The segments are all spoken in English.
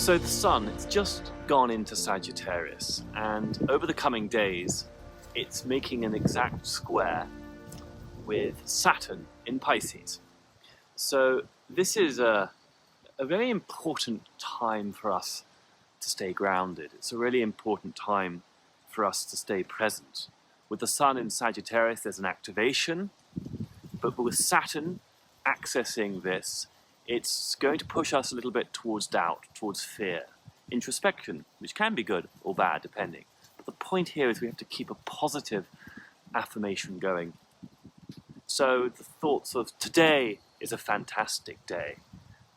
So the sun, it's just gone into Sagittarius, and over the coming days, it's making an exact square with Saturn in Pisces. So this is a very important time for us to stay grounded. It's a really important time for us to stay present. With the sun in Sagittarius, there's an activation, but with Saturn accessing this, it's going to push us a little bit towards doubt, towards fear, introspection, which can be good or bad, depending. But the point here is we have to keep a positive affirmation going. So the thoughts of today is a fantastic day.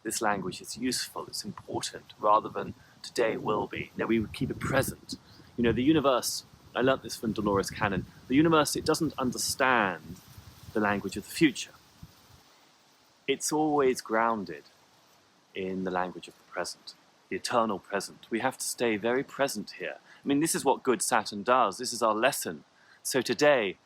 This language is useful, it's important, rather than today will be. Now we would keep it present. You know, the universe, I learnt this from Dolores Cannon, the universe, it doesn't understand the language of the future. It's always grounded in the language of the present, the eternal present. We have to stay very present here. I mean, this is what good Saturn does. This is our lesson. So today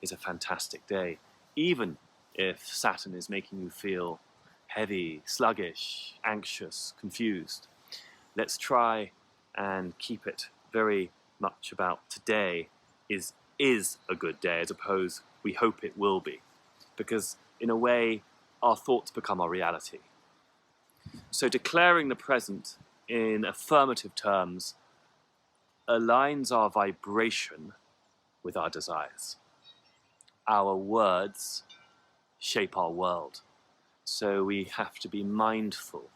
is a fantastic day, even if Saturn is making you feel heavy, sluggish, anxious, confused. Let's try and keep it very much about today is a good day, as opposed we hope it will be. Because in a way, our thoughts become our reality. So declaring the present in affirmative terms aligns our vibration with our desires. Our words shape our world. So we have to be mindful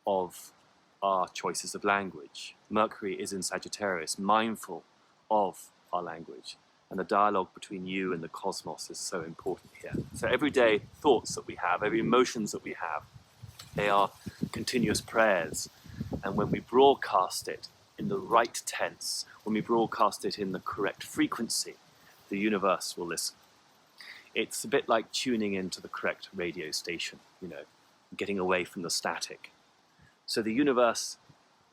of our choices of language. Mercury is in Sagittarius, mindful of our language. And the dialogue between you and the cosmos is so important here. So everyday thoughts that we have, every emotions that we have, they are continuous prayers. And when we broadcast it in the right tense, when we broadcast it in the correct frequency, the universe will listen. It's a bit like tuning into the correct radio station, you know, getting away from the static. So the universe,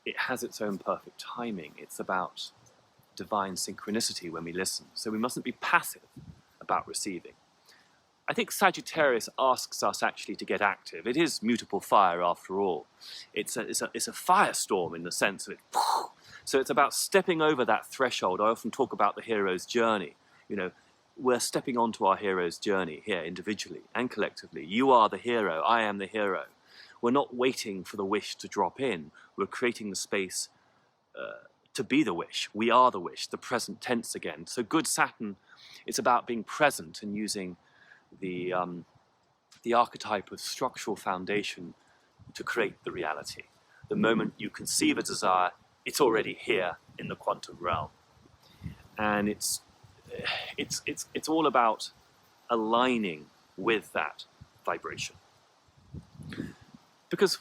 it has its own perfect timing. It's about divine synchronicity when we listen. So we mustn't be passive about receiving. I think Sagittarius asks us actually to get active. It is mutable fire after all. It's a firestorm in the sense of it. So it's about stepping over that threshold. I often talk about the hero's journey. You know, we're stepping onto our hero's journey here individually and collectively. You are the hero, I am the hero. We're not waiting for the wish to drop in. We're creating the space to be the wish. We are the wish, the present tense again. So good Saturn, it's about being present and using the archetype of structural foundation to create the reality. The moment you conceive a desire, it's already here in the quantum realm. And it's all about aligning with that vibration. Because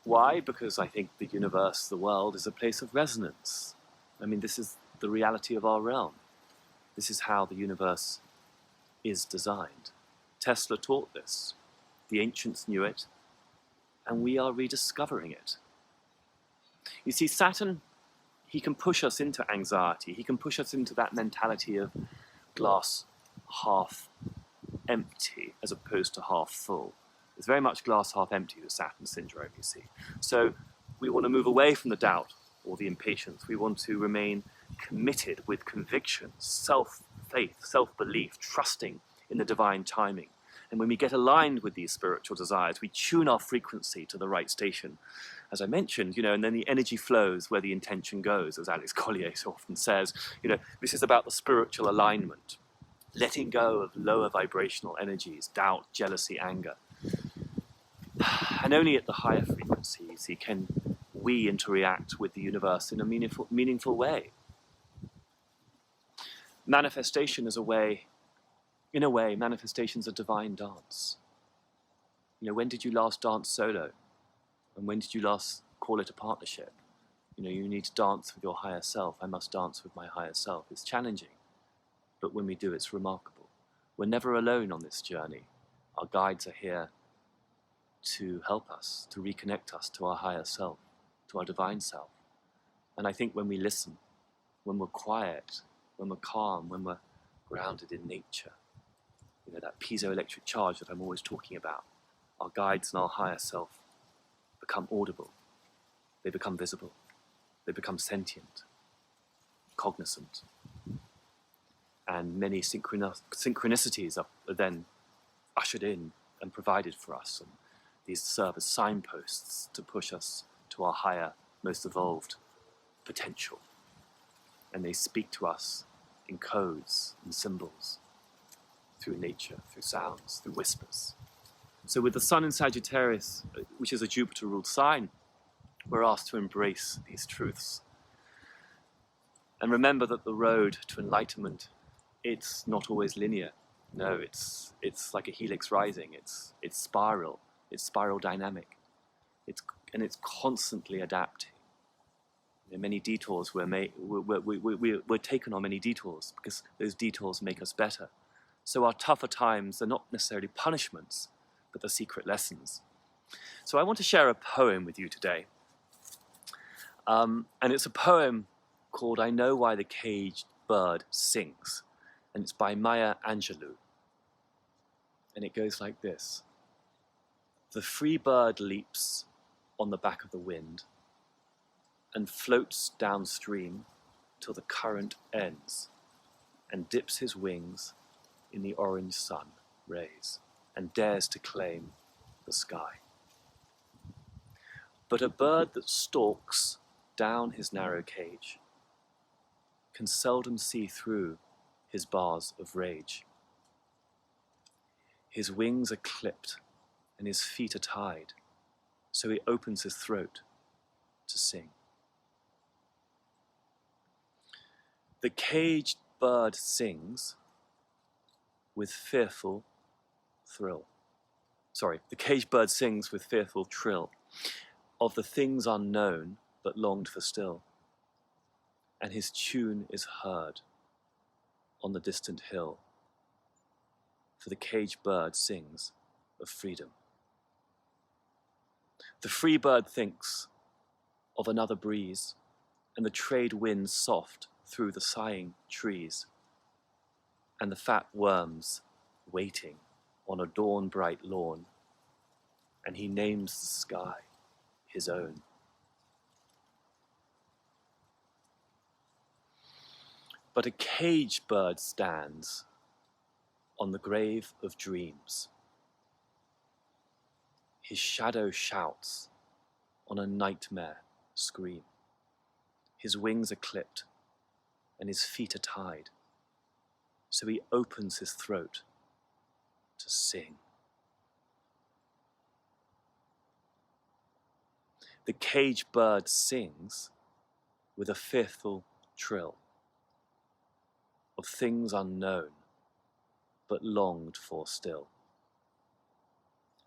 why? Because I think the universe, the world, is a place of resonance. I mean, this is the reality of our realm. This is how the universe is designed. Tesla taught this. The ancients knew it, and we are rediscovering it. You see, Saturn, he can push us into anxiety. He can push us into that mentality of glass half empty as opposed to half full. It's very much glass half empty, the Saturn syndrome, you see. So we want to move away from the doubt or the impatience. We want to remain committed with conviction, self-faith, self-belief, trusting in the divine timing. And when we get aligned with these spiritual desires, we tune our frequency to the right station. As I mentioned, you know, and then the energy flows where the intention goes, as Alex Collier so often says. You know, this is about the spiritual alignment, letting go of lower vibrational energies, doubt, jealousy, anger. And only at the higher frequency, you see, can we interact with the universe in a meaningful way. Manifestation is a way, in a way, manifestation's a divine dance. You know, when did you last dance solo? And when did you last call it a partnership? You know, you need to dance with your higher self. I must dance with my higher self. It's challenging, but when we do, it's remarkable. We're never alone on this journey. Our guides are here to help us, to reconnect us to our higher self, to our divine self. And I think when we listen, when we're quiet, when we're calm, when we're grounded in nature, you know, that piezoelectric charge that I'm always talking about, our guides and our higher self become audible. they become visible, they become sentient, cognizant, and many synchronicities are then ushered in and provided for us, and these serve as signposts to push us to our higher, most evolved potential, and they speak to us in codes and symbols, through nature, through sounds, through whispers. So with the sun in Sagittarius, which is a Jupiter-ruled sign, we're asked to embrace these truths. And remember that the road to enlightenment, it's not always linear. No, it's like a helix rising. It's spiral dynamic. It's constantly adapting. There are many detours we're taken on many detours because those detours make us better. So our tougher times are not necessarily punishments, but the secret lessons. So I want to share a poem with you today. And it's a poem called I Know Why the Caged Bird Sings. And it's by Maya Angelou. And it goes like this. The free bird leaps on the back of the wind and floats downstream till the current ends and dips his wings in the orange sun rays and dares to claim the sky. But a bird that stalks down his narrow cage can seldom see through his bars of rage. His wings are clipped and his feet are tied, so he opens his throat to sing. The caged bird sings with fearful thrill. The caged bird sings with fearful trill of the things unknown but longed for still. And his tune is heard on the distant hill, for the caged bird sings of freedom. The free bird thinks of another breeze and the trade winds soft through the sighing trees, and the fat worms waiting on a dawn-bright lawn, and he names the sky his own. But a caged bird stands on the grave of dreams. His shadow shouts on a nightmare scream. His wings are clipped and his feet are tied, so he opens his throat to sing. The caged bird sings with a fearful trill of things unknown but longed for still.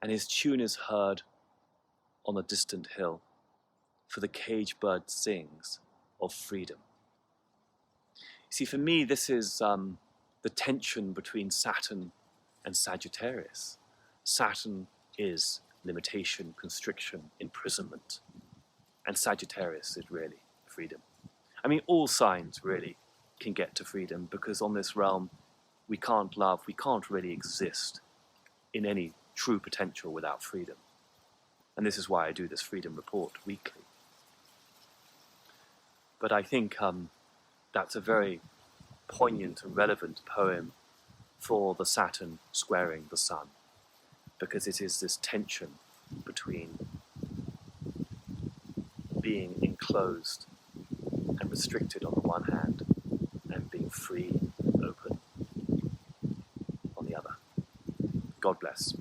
And his tune is heard on a distant hill, for the caged bird sings of freedom. See, for me, this is the tension between Saturn and Sagittarius. Saturn is limitation, constriction, imprisonment. And Sagittarius is really freedom. I mean, all signs really can get to freedom, because on this realm, we can't love, we can't really exist in any true potential without freedom. And this is why I do this Freedom Report weekly. But I think that's a very poignant and relevant poem for the Saturn squaring the Sun, because it is this tension between being enclosed and restricted on the one hand, and being free and open on the other. God bless.